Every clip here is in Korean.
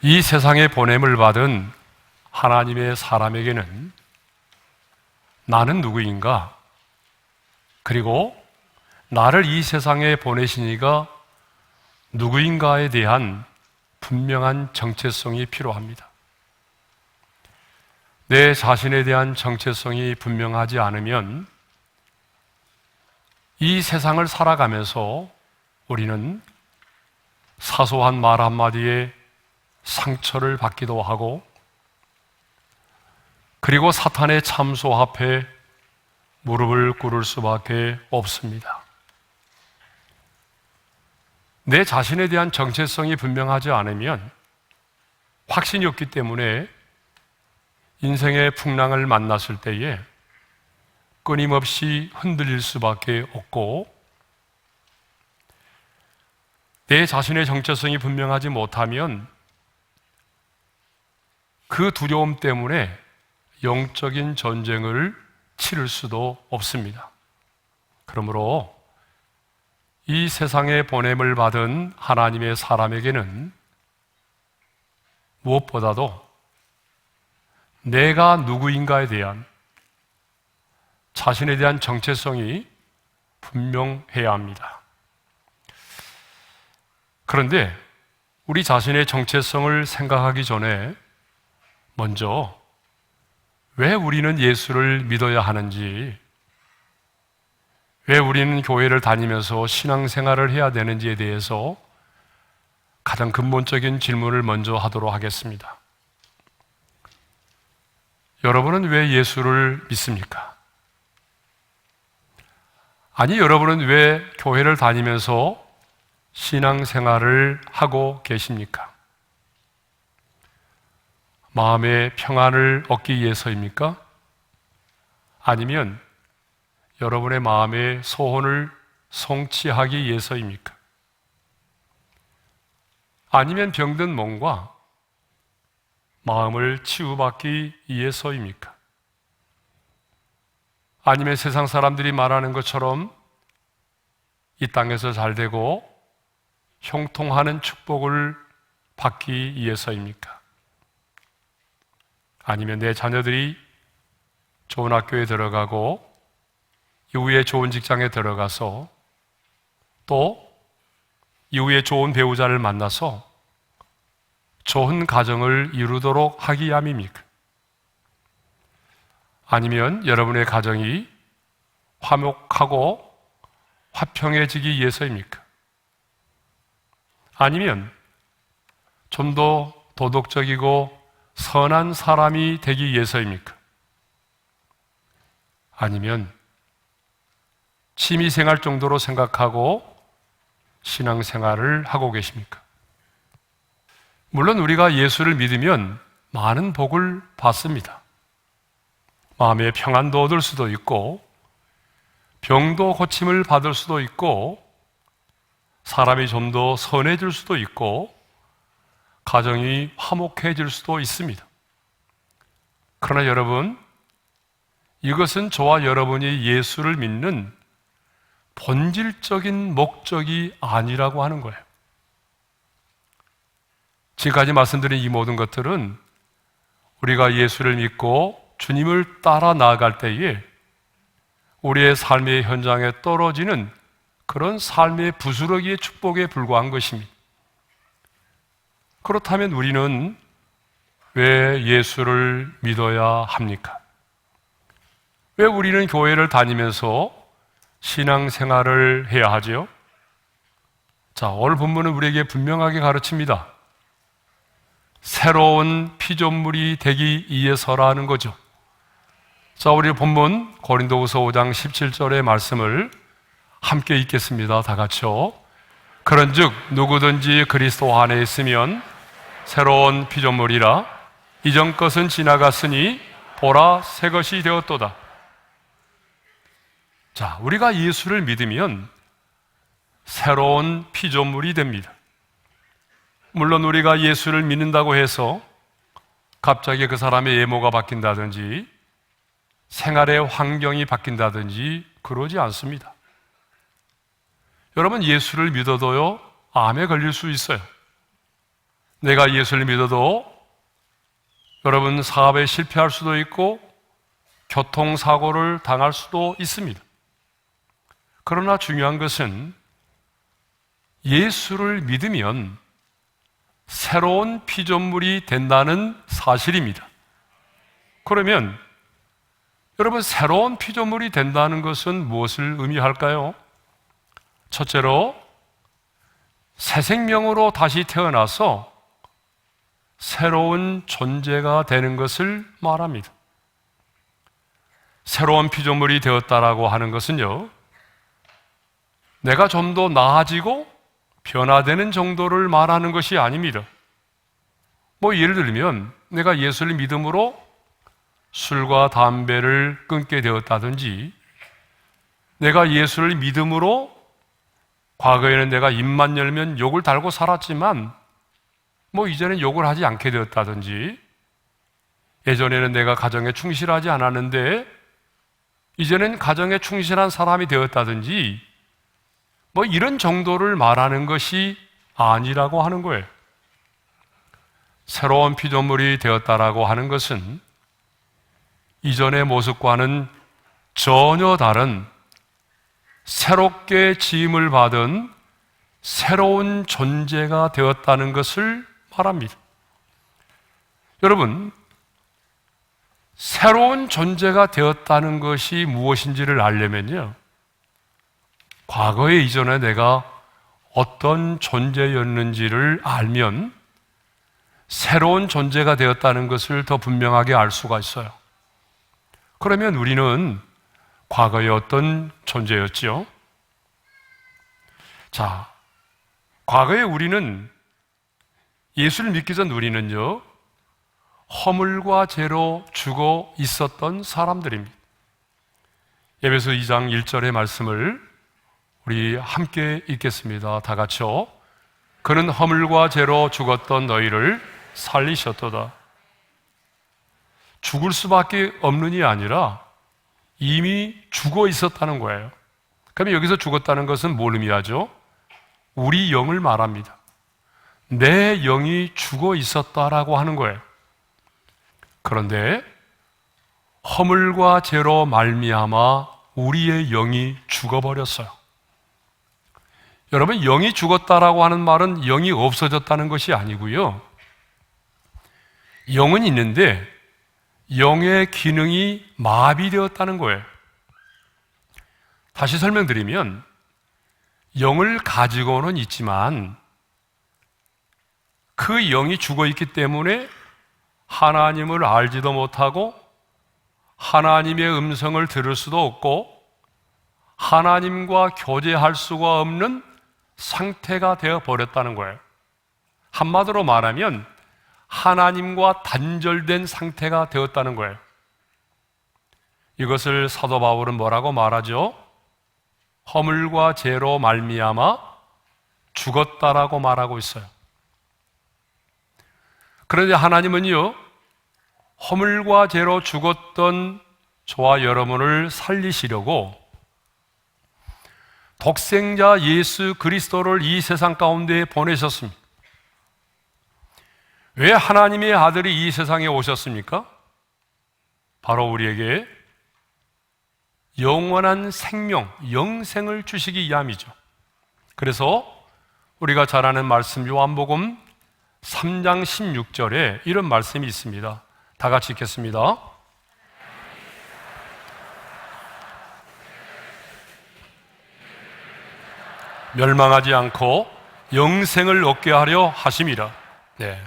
이 세상에 보냄을 받은 하나님의 사람에게는 나는 누구인가? 그리고 나를 이 세상에 보내신 이가 누구인가에 대한 분명한 정체성이 필요합니다. 내 자신에 대한 정체성이 분명하지 않으면 이 세상을 살아가면서 우리는 사소한 말 한마디에 상처를 받기도 하고, 그리고 사탄의 참소 앞에 무릎을 꿇을 수밖에 없습니다. 내 자신에 대한 정체성이 분명하지 않으면, 확신이 없기 때문에 인생의 풍랑을 만났을 때에 끊임없이 흔들릴 수밖에 없고, 내 자신의 정체성이 분명하지 못하면 그 두려움 때문에 영적인 전쟁을 치를 수도 없습니다. 그러므로 이 세상에 보냄을 받은 하나님의 사람에게는 무엇보다도 내가 누구인가에 대한, 자신에 대한 정체성이 분명해야 합니다. 그런데 우리 자신의 정체성을 생각하기 전에 먼저 왜 우리는 예수를 믿어야 하는지, 왜 우리는 교회를 다니면서 신앙생활을 해야 되는지에 대해서 가장 근본적인 질문을 먼저 하도록 하겠습니다. 여러분은 왜 예수를 믿습니까? 아니, 여러분은 왜 교회를 다니면서 신앙생활을 하고 계십니까? 마음의 평안을 얻기 위해서입니까? 아니면 여러분의 마음의 소원을 성취하기 위해서입니까? 아니면 병든 몸과 마음을 치유받기 위해서입니까? 아니면 세상 사람들이 말하는 것처럼 이 땅에서 잘 되고 형통하는 축복을 받기 위해서입니까? 아니면 내 자녀들이 좋은 학교에 들어가고 이후에 좋은 직장에 들어가서 또 이후에 좋은 배우자를 만나서 좋은 가정을 이루도록 하기 위함입니까? 아니면 여러분의 가정이 화목하고 화평해지기 위해서입니까? 아니면 좀 더 도덕적이고 선한 사람이 되기 위해서입니까? 아니면 취미생활 정도로 생각하고 신앙생활을 하고 계십니까? 물론 우리가 예수를 믿으면 많은 복을 받습니다. 마음의 평안도 얻을 수도 있고, 병도 고침을 받을 수도 있고, 사람이 좀 더 선해질 수도 있고, 가정이 화목해질 수도 있습니다. 그러나 여러분, 이것은 저와 여러분이 예수를 믿는 본질적인 목적이 아니라고 하는 거예요. 지금까지 말씀드린 이 모든 것들은 우리가 예수를 믿고 주님을 따라 나아갈 때에 우리의 삶의 현장에 떨어지는 그런 삶의 부스러기의 축복에 불과한 것입니다. 그렇다면 우리는 왜 예수를 믿어야 합니까? 왜 우리는 교회를 다니면서 신앙생활을 해야 하죠? 자, 오늘 본문은 우리에게 분명하게 가르칩니다. 새로운 피조물이 되기 위해서라는 거죠. 자, 우리 본문 고린도후서 5장 17절의 말씀을 함께 읽겠습니다. 다 같이요. 그런즉 누구든지 그리스도 안에 있으면 새로운 피조물이라, 이전 것은 지나갔으니 보라 새 것이 되었도다. 자, 우리가 예수를 믿으면 새로운 피조물이 됩니다. 물론 우리가 예수를 믿는다고 해서 갑자기 그 사람의 외모가 바뀐다든지 생활의 환경이 바뀐다든지 그러지 않습니다. 여러분, 예수를 믿어도요, 암에 걸릴 수 있어요. 내가 예수를 믿어도 여러분 사업에 실패할 수도 있고 교통사고를 당할 수도 있습니다. 그러나 중요한 것은 예수를 믿으면 새로운 피조물이 된다는 사실입니다. 그러면 여러분, 새로운 피조물이 된다는 것은 무엇을 의미할까요? 첫째로 새 생명으로 다시 태어나서 새로운 존재가 되는 것을 말합니다. 새로운 피조물이 되었다라고 하는 것은요, 내가 좀 더 나아지고 변화되는 정도를 말하는 것이 아닙니다. 예를 들면 내가 예수를 믿음으로 술과 담배를 끊게 되었다든지, 내가 예수를 믿음으로 과거에는 내가 입만 열면 욕을 달고 살았지만 이제는 욕을 하지 않게 되었다든지, 예전에는 내가 가정에 충실하지 않았는데 이제는 가정에 충실한 사람이 되었다든지, 이런 정도를 말하는 것이 아니라고 하는 거예요. 새로운 피조물이 되었다라고 하는 것은 이전의 모습과는 전혀 다른 새롭게 지음을 받은 새로운 존재가 되었다는 것을 말합니다. 여러분, 새로운 존재가 되었다는 것이 무엇인지를 알려면요, 과거에 이전에 내가 어떤 존재였는지를 알면 새로운 존재가 되었다는 것을 더 분명하게 알 수가 있어요. 그러면 우리는 과거에 어떤 존재였지요? 자, 과거에 우리는, 예수를 믿기 전 우리는요, 허물과 죄로 죽어 있었던 사람들입니다. 에베소 2장 1절의 말씀을 우리 함께 읽겠습니다. 다 같이요. 그는 허물과 죄로 죽었던 너희를 살리셨도다. 죽을 수밖에 없는이 아니라 이미 죽어 있었다는 거예요. 그러면 여기서 죽었다는 것은 뭘 의미하죠? 우리 영을 말합니다. 내 영이 죽어 있었다라고 하는 거예요. 그런데 허물과 죄로 말미암아 우리의 영이 죽어버렸어요. 여러분, 영이 죽었다라고 하는 말은 영이 없어졌다는 것이 아니고요, 영은 있는데 영의 기능이 마비되었다는 거예요. 다시 설명드리면, 영을 가지고는 있지만 그 영이 죽어 있기 때문에 하나님을 알지도 못하고 하나님의 음성을 들을 수도 없고 하나님과 교제할 수가 없는 상태가 되어 버렸다는 거예요. 한마디로 말하면 하나님과 단절된 상태가 되었다는 거예요. 이것을 사도 바울은 뭐라고 말하죠? 허물과 죄로 말미암아 죽었다라고 말하고 있어요. 그런데 하나님은요, 허물과 죄로 죽었던 저와 여러분을 살리시려고 독생자 예수 그리스도를 이 세상 가운데 보내셨습니다. 왜 하나님의 아들이 이 세상에 오셨습니까? 바로 우리에게 영원한 생명, 영생을 주시기 위함이죠. 그래서 우리가 잘 아는 말씀, 요한복음 3장 16절에 이런 말씀이 있습니다. 다 같이 읽겠습니다. 멸망하지 않고 영생을 얻게 하려 하심이라. 네.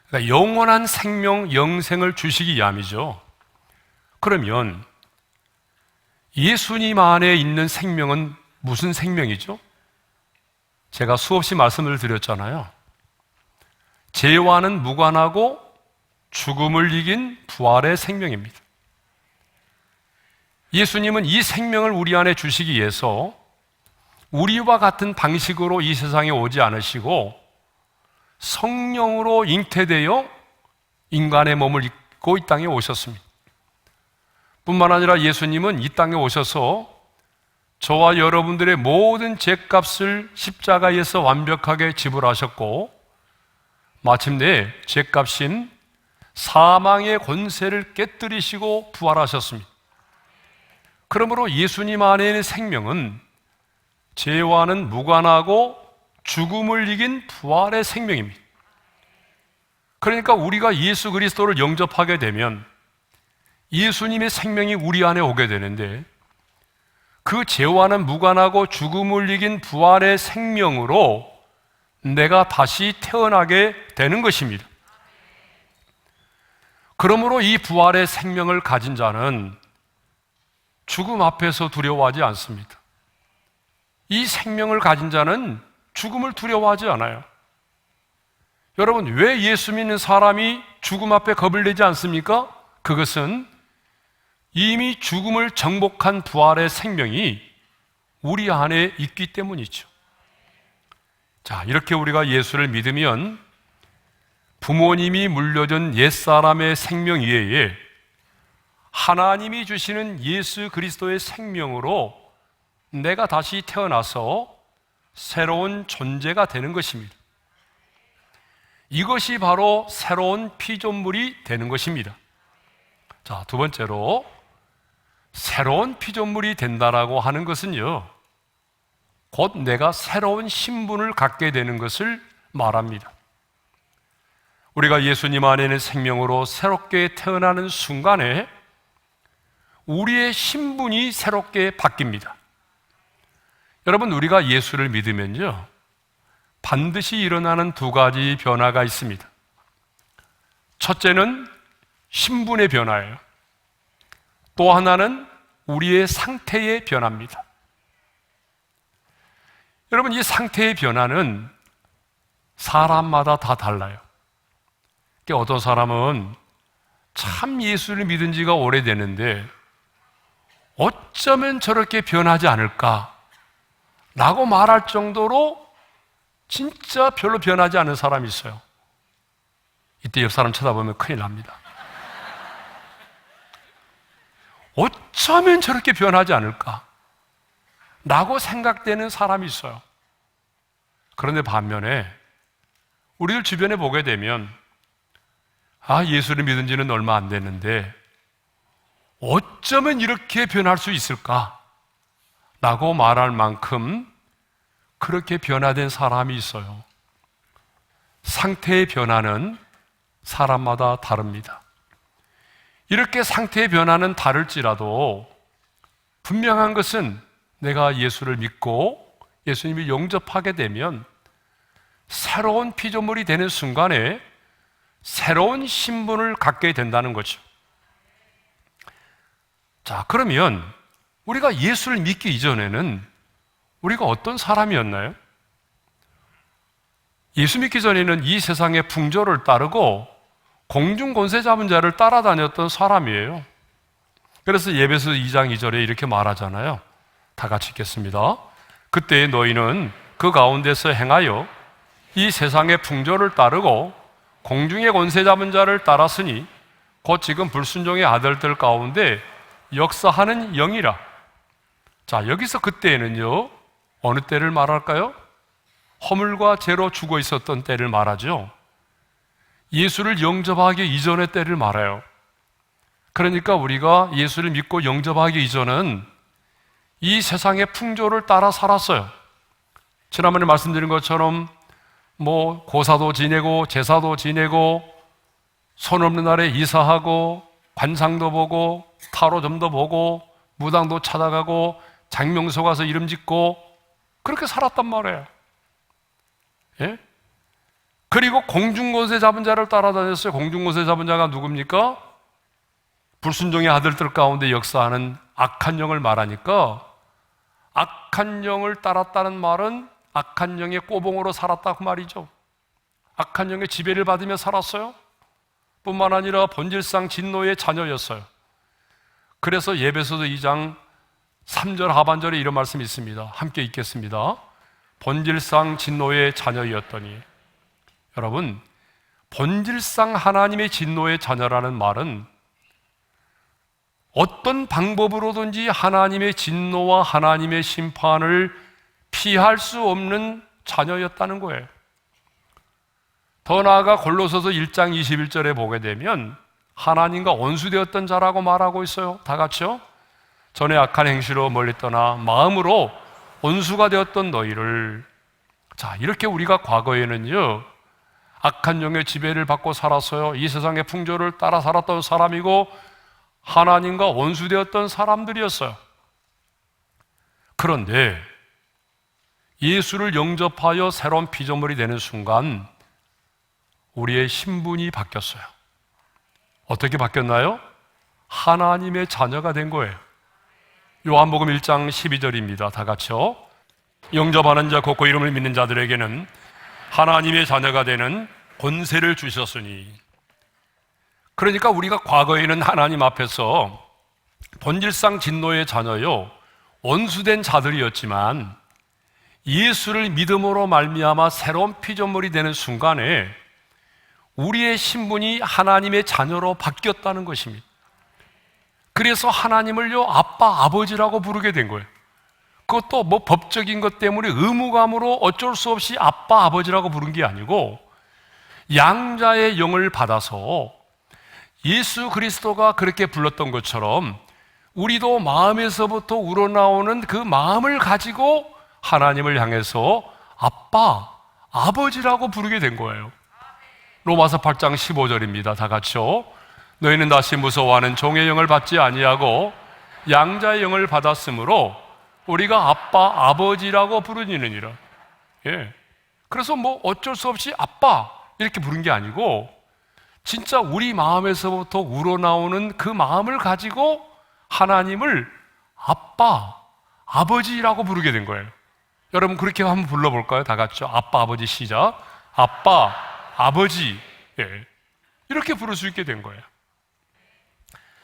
그러니까 영원한 생명, 영생을 주시기 위함이죠. 그러면 예수님 안에 있는 생명은 무슨 생명이죠? 제가 수없이 말씀을 드렸잖아요. 죄와는 무관하고 죽음을 이긴 부활의 생명입니다. 예수님은 이 생명을 우리 안에 주시기 위해서 우리와 같은 방식으로 이 세상에 오지 않으시고 성령으로 잉태되어 인간의 몸을 입고 이 땅에 오셨습니다. 뿐만 아니라 예수님은 이 땅에 오셔서 저와 여러분들의 모든 죄값을 십자가에서 완벽하게 지불하셨고, 마침내 죄값인 사망의 권세를 깨뜨리시고 부활하셨습니다. 그러므로 예수님 안에 있는 생명은 죄와는 무관하고 죽음을 이긴 부활의 생명입니다. 그러니까 우리가 예수 그리스도를 영접하게 되면 예수님의 생명이 우리 안에 오게 되는데, 그 죄와는 무관하고 죽음을 이긴 부활의 생명으로 내가 다시 태어나게 되는 것입니다. 그러므로 이 부활의 생명을 가진 자는 죽음 앞에서 두려워하지 않습니다. 이 생명을 가진 자는 죽음을 두려워하지 않아요. 여러분, 왜 예수 믿는 사람이 죽음 앞에 겁을 내지 않습니까? 그것은 이미 죽음을 정복한 부활의 생명이 우리 안에 있기 때문이죠. 자, 이렇게 우리가 예수를 믿으면 부모님이 물려준 옛사람의 생명 이외에 하나님이 주시는 예수 그리스도의 생명으로 내가 다시 태어나서 새로운 존재가 되는 것입니다. 이것이 바로 새로운 피조물이 되는 것입니다. 자, 두 번째로 새로운 피조물이 된다라고 하는 것은요, 곧 내가 새로운 신분을 갖게 되는 것을 말합니다. 우리가 예수님 안에는 생명으로 새롭게 태어나는 순간에 우리의 신분이 새롭게 바뀝니다. 여러분, 우리가 예수를 믿으면요, 반드시 일어나는 두 가지 변화가 있습니다. 첫째는 신분의 변화예요. 또 하나는 우리의 상태의 변화입니다. 여러분, 이 상태의 변화는 사람마다 다 달라요. 어떤 사람은 참 예수를 믿은 지가 오래됐는데 어쩌면 저렇게 변하지 않을까 라고 말할 정도로 진짜 별로 변하지 않은 사람이 있어요. 이때 옆 사람 쳐다보면 큰일 납니다. 어쩌면 저렇게 변하지 않을까 라고 생각되는 사람이 있어요. 그런데 반면에 우리들 주변에 보게 되면 예수를 믿은 지는 얼마 안 됐는데 어쩌면 이렇게 변할 수 있을까 라고 말할 만큼 그렇게 변화된 사람이 있어요. 상태의 변화는 사람마다 다릅니다. 이렇게 상태의 변화는 다를지라도 분명한 것은 내가 예수를 믿고 예수님을 영접하게 되면 새로운 피조물이 되는 순간에 새로운 신분을 갖게 된다는 거죠. 자, 그러면 우리가 예수를 믿기 이전에는 우리가 어떤 사람이었나요? 예수 믿기 전에는 이 세상의 풍조를 따르고 공중 권세 잡은 자를 따라다녔던 사람이에요. 그래서 예배서 2장 2절에 이렇게 말하잖아요. 다 같이 읽겠습니다. 그때 너희는 그 가운데서 행하여 이 세상의 풍조를 따르고 공중의 권세 잡은 자를 따랐으니 곧 지금 불순종의 아들들 가운데 역사하는 영이라. 자, 여기서 그때에는요, 어느 때를 말할까요? 허물과 죄로 죽어 있었던 때를 말하죠. 예수를 영접하기 이전의 때를 말해요. 그러니까 우리가 예수를 믿고 영접하기 이전은 이 세상의 풍조를 따라 살았어요. 지난번에 말씀드린 것처럼 고사도 지내고 제사도 지내고 손 없는 날에 이사하고 관상도 보고 타로점도 보고 무당도 찾아가고 장명소 가서 이름 짓고 그렇게 살았단 말이에요. 예? 그리고 공중권세 잡은 자를 따라다녔어요. 공중권세 잡은 자가 누굽니까? 불순종의 아들들 가운데 역사하는 악한 영을 말하니까 악한 영을 따랐다는 말은 악한 영의 꼬봉으로 살았다고 말이죠. 악한 영의 지배를 받으며 살았어요. 뿐만 아니라 본질상 진노의 자녀였어요. 그래서 예배서도 2장 3절 하반절에 이런 말씀이 있습니다. 함께 읽겠습니다. 본질상 진노의 자녀였더니. 여러분, 본질상 하나님의 진노의 자녀라는 말은 어떤 방법으로든지 하나님의 진노와 하나님의 심판을 피할 수 없는 자녀였다는 거예요. 더 나아가 골로새서 1장 21절에 보게 되면 하나님과 원수되었던 자라고 말하고 있어요. 다 같이요. 전에 악한 행실로 멀리 떠나 마음으로 원수가 되었던 너희를. 자, 이렇게 우리가 과거에는요, 악한 영의 지배를 받고 살았어요. 이 세상의 풍조를 따라 살았던 사람이고 하나님과 원수되었던 사람들이었어요. 그런데 예수를 영접하여 새로운 피조물이 되는 순간 우리의 신분이 바뀌었어요. 어떻게 바뀌었나요? 하나님의 자녀가 된 거예요. 요한복음 1장 12절입니다. 다 같이요. 영접하는 자 곧 그 이름을 믿는 자들에게는 하나님의 자녀가 되는 권세를 주셨으니. 그러니까 우리가 과거에는 하나님 앞에서 본질상 진노의 자녀요, 원수된 자들이었지만 예수를 믿음으로 말미암아 새로운 피조물이 되는 순간에 우리의 신분이 하나님의 자녀로 바뀌었다는 것입니다. 그래서 하나님을요, 아빠, 아버지라고 부르게 된 거예요. 그것도 뭐 법적인 것 때문에 의무감으로 어쩔 수 없이 아빠, 아버지라고 부른 게 아니고 양자의 영을 받아서 예수 그리스도가 그렇게 불렀던 것처럼 우리도 마음에서부터 우러나오는 그 마음을 가지고 하나님을 향해서 아빠, 아버지라고 부르게 된 거예요. 로마서 8장 15절입니다. 다 같이요. 너희는 다시 무서워하는 종의 영을 받지 아니하고 양자의 영을 받았으므로 우리가 아빠, 아버지라고 부르니느니라. 예. 그래서 뭐 어쩔 수 없이 아빠 이렇게 부른 게 아니고 진짜 우리 마음에서부터 우러나오는 그 마음을 가지고 하나님을 아빠, 아버지라고 부르게 된 거예요. 여러분 그렇게 한번 불러볼까요? 다 같이요. 아빠, 아버지 시작. 아빠, 아버지. 예. 이렇게 부를 수 있게 된 거예요.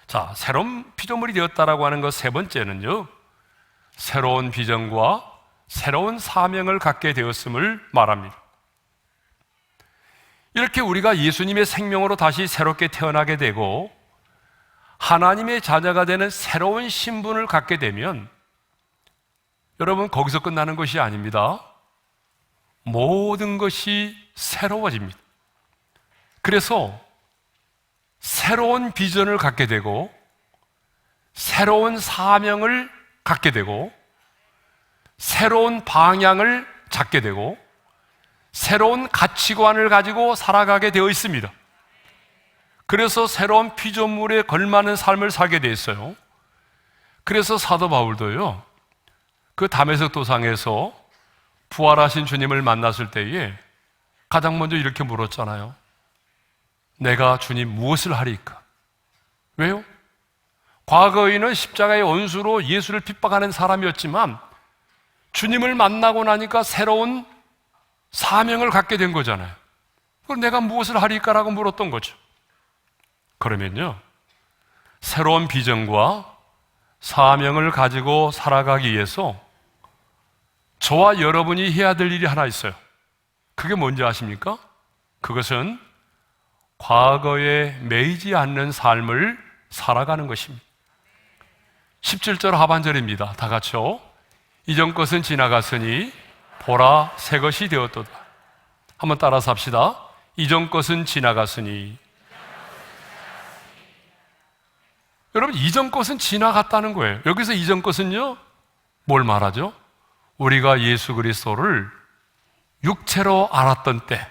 자, 새로운 피조물이 되었다라고 하는 것 세 번째는요, 새로운 비전과 새로운 사명을 갖게 되었음을 말합니다. 이렇게 우리가 예수님의 생명으로 다시 새롭게 태어나게 되고 하나님의 자녀가 되는 새로운 신분을 갖게 되면 여러분 거기서 끝나는 것이 아닙니다. 모든 것이 새로워집니다. 그래서 새로운 비전을 갖게 되고 새로운 사명을 갖게 되고 새로운 방향을 잡게 되고 새로운 가치관을 가지고 살아가게 되어 있습니다. 그래서 새로운 피조물에 걸맞는 삶을 살게 되어 있어요. 그래서 사도 바울도요, 그 다메섹 도상에서 부활하신 주님을 만났을 때에 가장 먼저 이렇게 물었잖아요. 내가 주님 무엇을 하리까? 왜요? 과거에는 십자가의 원수로 예수를 핍박하는 사람이었지만 주님을 만나고 나니까 새로운 사명을 갖게 된 거잖아요. 그럼 내가 무엇을 하리까라고 물었던 거죠. 그러면요, 새로운 비전과 사명을 가지고 살아가기 위해서 저와 여러분이 해야 될 일이 하나 있어요. 그게 뭔지 아십니까? 그것은 과거에 매이지 않는 삶을 살아가는 것입니다. 17절 하반절입니다. 다 같이요. 이전 것은 지나갔으니 보라 새 것이 되었도다. 한번 따라서 합시다. 이전 것은 지나갔으니. 여러분, 이전 것은 지나갔다는 거예요. 여기서 이전 것은요, 뭘 말하죠? 우리가 예수 그리스도를 육체로 알았던 때,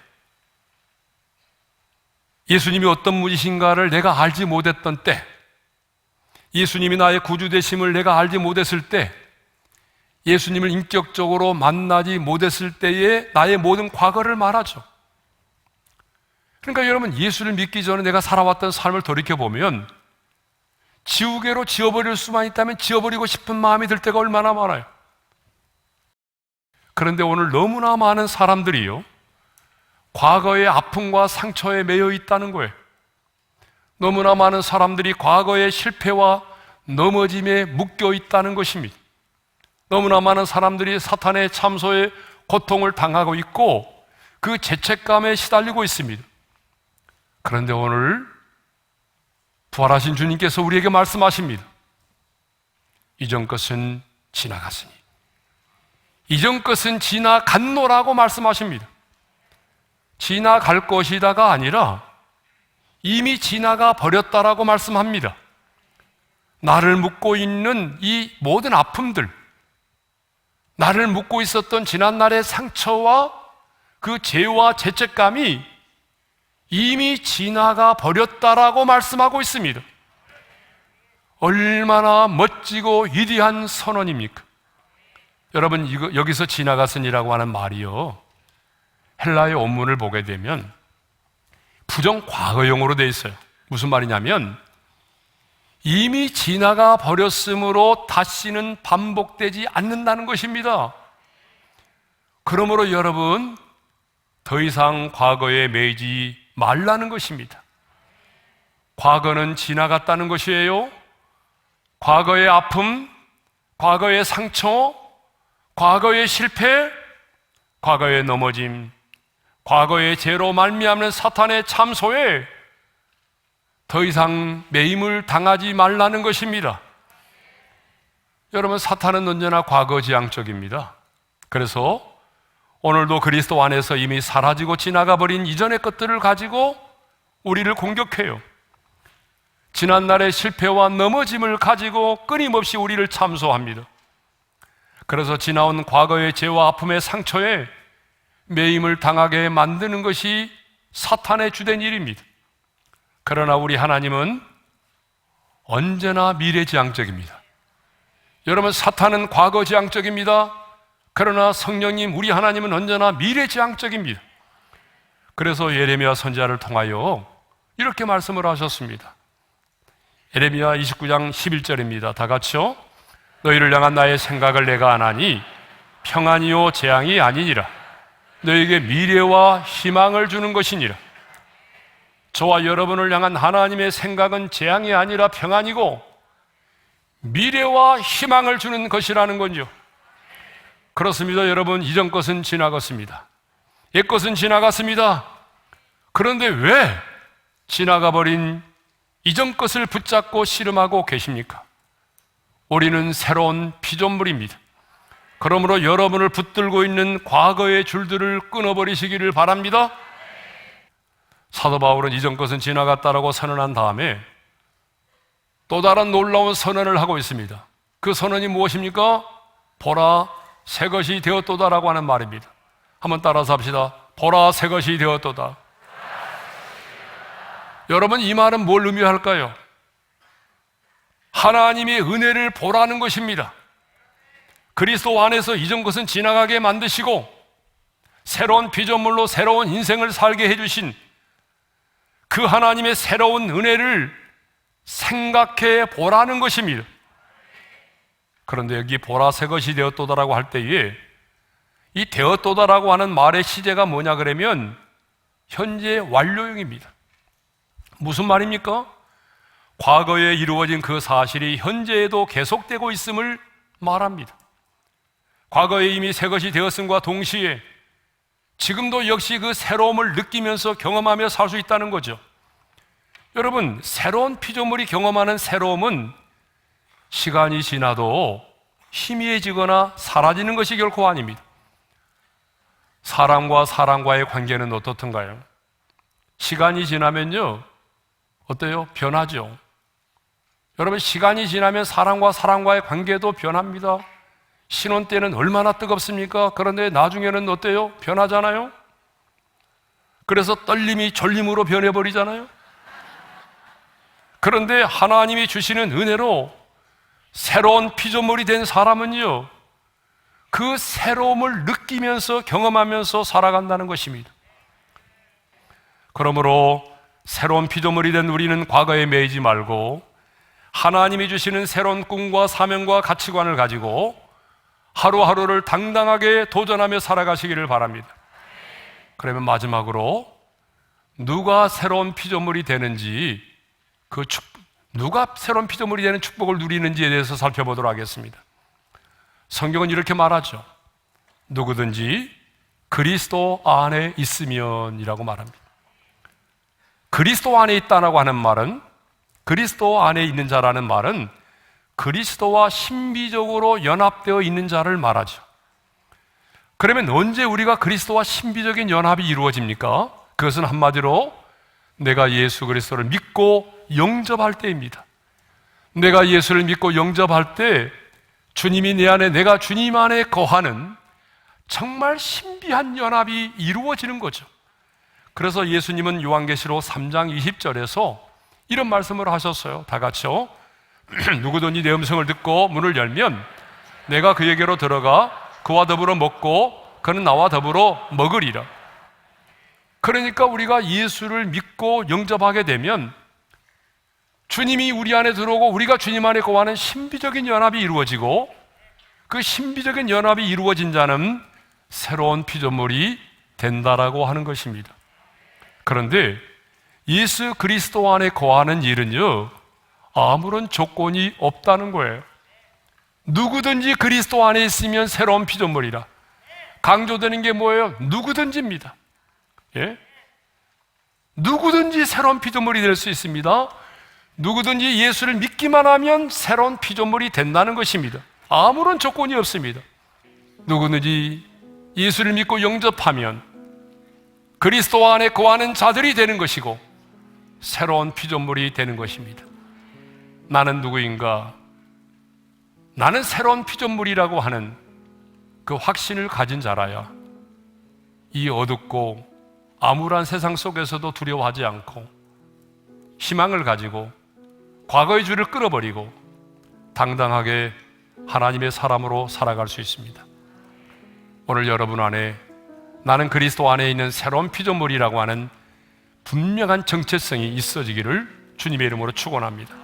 예수님이 어떤 분이신가를 내가 알지 못했던 때, 예수님이 나의 구주 되심을 내가 알지 못했을 때, 예수님을 인격적으로 만나지 못했을 때의 나의 모든 과거를 말하죠. 그러니까 여러분, 예수를 믿기 전에 내가 살아왔던 삶을 돌이켜보면 지우개로 지워버릴 수만 있다면 지워버리고 싶은 마음이 들 때가 얼마나 많아요. 그런데 오늘 너무나 많은 사람들이요, 과거의 아픔과 상처에 매여 있다는 거예요. 너무나 많은 사람들이 과거의 실패와 넘어짐에 묶여 있다는 것입니다. 너무나 많은 사람들이 사탄의 참소에 고통을 당하고 있고 그 죄책감에 시달리고 있습니다. 그런데 오늘 부활하신 주님께서 우리에게 말씀하십니다. 이전 것은 지나갔으니. 이전 것은 지나갔노라고 말씀하십니다. 지나갈 것이다가 아니라 이미 지나가 버렸다라고 말씀합니다. 나를 묶고 있는 이 모든 아픔들, 나를 묶고 있었던 지난날의 상처와 그 죄와 죄책감이 이미 지나가 버렸다라고 말씀하고 있습니다. 얼마나 멋지고 위대한 선언입니까? 여러분, 여기서 지나갔으니라고 하는 말이요, 헬라의 원문을 보게 되면 부정 과거형으로 되어 있어요. 무슨 말이냐면 이미 지나가 버렸으므로 다시는 반복되지 않는다는 것입니다. 그러므로 여러분, 더 이상 과거에 매이지 말라는 것입니다. 과거는 지나갔다는 것이에요. 과거의 아픔, 과거의 상처, 과거의 실패, 과거의 넘어짐, 과거의 죄로 말미암는 사탄의 참소에 더 이상 매임을 당하지 말라는 것입니다. 여러분, 사탄은 언제나 과거지향적입니다. 그래서 오늘도 그리스도 안에서 이미 사라지고 지나가버린 이전의 것들을 가지고 우리를 공격해요. 지난날의 실패와 넘어짐을 가지고 끊임없이 우리를 참소합니다. 그래서 지나온 과거의 죄와 아픔의 상처에 매임을 당하게 만드는 것이 사탄의 주된 일입니다. 그러나 우리 하나님은 언제나 미래지향적입니다. 여러분, 사탄은 과거지향적입니다. 그러나 성령님, 우리 하나님은 언제나 미래지향적입니다. 그래서 예레미야 선지자를 통하여 이렇게 말씀을 하셨습니다. 예레미야 29장 11절입니다. 다 같이요. 너희를 향한 나의 생각을 내가 아나니 평안이요 재앙이 아니니라. 너희에게 미래와 희망을 주는 것이니라. 저와 여러분을 향한 하나님의 생각은 재앙이 아니라 평안이고 미래와 희망을 주는 것이라는 거죠. 그렇습니다. 여러분, 이전 것은 지나갔습니다. 옛 것은 지나갔습니다. 그런데 왜 지나가버린 이전 것을 붙잡고 씨름하고 계십니까? 우리는 새로운 피조물입니다. 그러므로 여러분을 붙들고 있는 과거의 줄들을 끊어버리시기를 바랍니다. 사도 바울은 이전 것은 지나갔다라고 선언한 다음에 또 다른 놀라운 선언을 하고 있습니다. 그 선언이 무엇입니까? 보라, 새 것이 되었도다라고 하는 말입니다. 한번 따라서 합시다. 보라, 새 것이 되었도다. 여러분, 이 말은 뭘 의미할까요? 하나님의 은혜를 보라는 것입니다. 그리스도 안에서 이전 것은 지나가게 만드시고 새로운 피조물로 새로운 인생을 살게 해주신 그 하나님의 새로운 은혜를 생각해 보라는 것입니다. 그런데 여기 보라 새 것이 되었도다라고 할 때에 이 되었도다라고 하는 말의 시제가 뭐냐 그러면 현재 완료형입니다. 무슨 말입니까? 과거에 이루어진 그 사실이 현재에도 계속되고 있음을 말합니다. 과거에 이미 새 것이 되었음과 동시에 지금도 역시 그 새로움을 느끼면서 경험하며 살 수 있다는 거죠. 여러분, 새로운 피조물이 경험하는 새로움은 시간이 지나도 희미해지거나 사라지는 것이 결코 아닙니다. 사람과 사람과의 관계는 어떻던가요? 시간이 지나면요, 어때요? 변하죠. 여러분, 시간이 지나면 사람과 사람과의 관계도 변합니다. 신혼 때는 얼마나 뜨겁습니까? 그런데 나중에는 어때요? 변하잖아요. 그래서 떨림이 졸림으로 변해버리잖아요. 그런데 하나님이 주시는 은혜로 새로운 피조물이 된 사람은요, 그 새로움을 느끼면서 경험하면서 살아간다는 것입니다. 그러므로 새로운 피조물이 된 우리는 과거에 매이지 말고 하나님이 주시는 새로운 꿈과 사명과 가치관을 가지고 하루하루를 당당하게 도전하며 살아가시기를 바랍니다. 그러면 마지막으로 누가 새로운 피조물이 되는지, 누가 새로운 피조물이 되는 축복을 누리는지에 대해서 살펴보도록 하겠습니다. 성경은 이렇게 말하죠. 누구든지 그리스도 안에 있으면이라고 말합니다. 그리스도 안에 있다라고 하는 말은, 그리스도 안에 있는 자라는 말은 그리스도와 신비적으로 연합되어 있는 자를 말하죠. 그러면 언제 우리가 그리스도와 신비적인 연합이 이루어집니까? 그것은 한마디로 내가 예수 그리스도를 믿고 영접할 때입니다. 내가 예수를 믿고 영접할 때 주님이 내 안에, 내가 주님 안에 거하는 정말 신비한 연합이 이루어지는 거죠. 그래서 예수님은 요한계시록 3장 20절에서 이런 말씀을 하셨어요. 다 같이요. 누구든지 내 음성을 듣고 문을 열면 내가 그에게로 들어가 그와 더불어 먹고 그는 나와 더불어 먹으리라. 그러니까 우리가 예수를 믿고 영접하게 되면 주님이 우리 안에 들어오고 우리가 주님 안에 거하는 신비적인 연합이 이루어지고, 그 신비적인 연합이 이루어진 자는 새로운 피조물이 된다라고 하는 것입니다. 그런데 예수 그리스도 안에 거하는 일은요, 아무런 조건이 없다는 거예요. 누구든지 그리스도 안에 있으면 새로운 피조물이라. 강조되는 게 뭐예요? 누구든지입니다. 예? 누구든지 새로운 피조물이 될 수 있습니다. 누구든지 예수를 믿기만 하면 새로운 피조물이 된다는 것입니다. 아무런 조건이 없습니다. 누구든지 예수를 믿고 영접하면 그리스도 안에 거하는 자들이 되는 것이고 새로운 피조물이 되는 것입니다. 나는 누구인가? 나는 새로운 피조물이라고 하는 그 확신을 가진 자라야 이 어둡고 암울한 세상 속에서도 두려워하지 않고 희망을 가지고 과거의 줄을 끊어버리고 당당하게 하나님의 사람으로 살아갈 수 있습니다. 오늘 여러분 안에 나는 그리스도 안에 있는 새로운 피조물이라고 하는 분명한 정체성이 있어지기를 주님의 이름으로 축원합니다.